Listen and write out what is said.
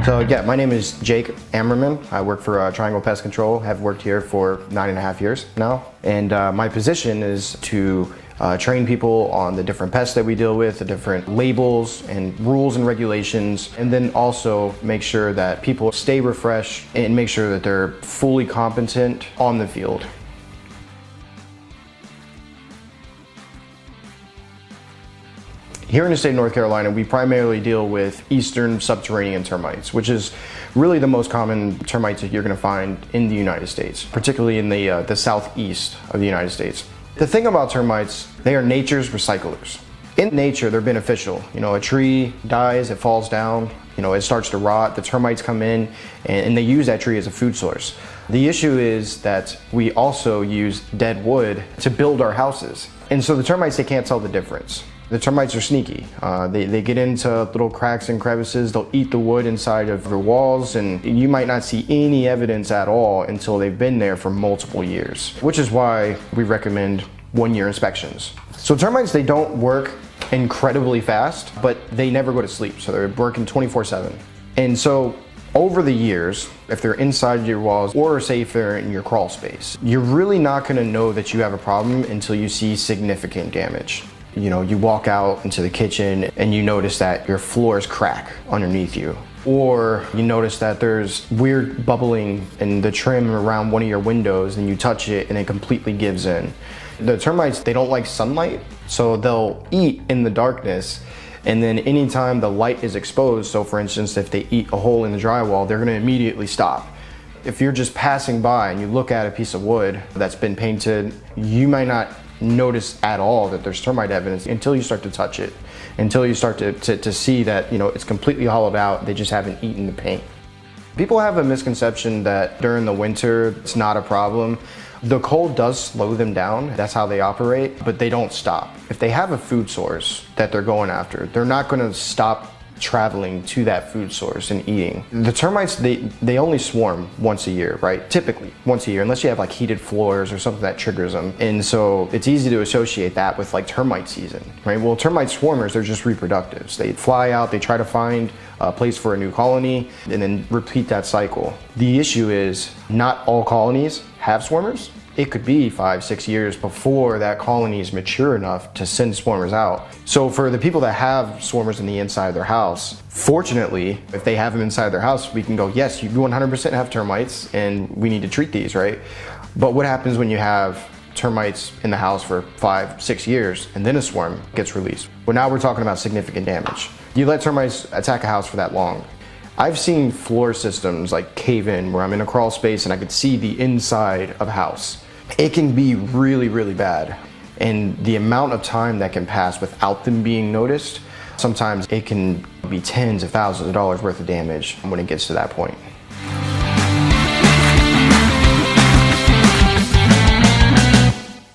So yeah, my name is Jake Ammerman. I work for Triangle Pest Control. Have worked here for 9.5 years now. And my position is to train people on the different pests that we deal with, the different labels and rules and regulations, and then also make sure that people stay refreshed and make sure that they're fully competent on the field. Here in the state of North Carolina, we primarily deal with eastern subterranean termites, which is really the most common termites that you're going to find in the United States, particularly in the southeast of the United States. The thing about termites, they are nature's recyclers. In nature, they're beneficial. You know, a tree dies, it falls down, you know, it starts to rot, the termites come in, and they use that tree as a food source. The issue is that we also use dead wood to build our houses. And so the termites, they can't tell the difference. The termites are sneaky. They get into little cracks and crevices. They'll eat the wood inside of your walls, and you might not see any evidence at all until they've been there for multiple years, which is why we recommend 1-year inspections. So termites, they don't work incredibly fast, but they never go to sleep. So they're working 24/7. And so over the years, if they're inside your walls or say if they're in your crawl space, you're really not gonna know that you have a problem until you see significant damage. You know, you walk out into the kitchen and you notice that your floors crack underneath you. Or you notice that there's weird bubbling in the trim around one of your windows and you touch it and it completely gives in. The termites, they don't like sunlight, so they'll eat in the darkness, and then anytime the light is exposed, so for instance, if they eat a hole in the drywall, they're gonna immediately stop. If you're just passing by and you look at a piece of wood that's been painted, you might not notice at all that there's termite evidence until you start to touch it, until you start to see that, you know, it's completely hollowed out, they just haven't eaten the paint. People have a misconception that during the winter it's not a problem. The cold does slow them down, that's how they operate, but they don't stop. If they have a food source that they're going after, they're not going to stop traveling to that food source and eating. The termites, they only swarm once a year, right? Typically once a year, unless you have like heated floors or something that triggers them. And so it's easy to associate that with like termite season, right? Well, termite swarmers, they're just reproductives. They fly out, they try to find a place for a new colony and then repeat that cycle. The issue is not all colonies have swarmers. It could be 5-6 years before that colony is mature enough to send swarmers out. So for the people that have swarmers in the inside of their house, fortunately, if they have them inside their house, we can go, yes, you 100% have termites and we need to treat these, right? But what happens when you have termites in the house for 5-6 years and then a swarm gets released? Well, now we're talking about significant damage. You let termites attack a house for that long. I've seen floor systems like cave in where I'm in a crawl space and I could see the inside of a house. It can be really, really bad. And the amount of time that can pass without them being noticed, sometimes it can be tens of thousands of dollars worth of damage when it gets to that point.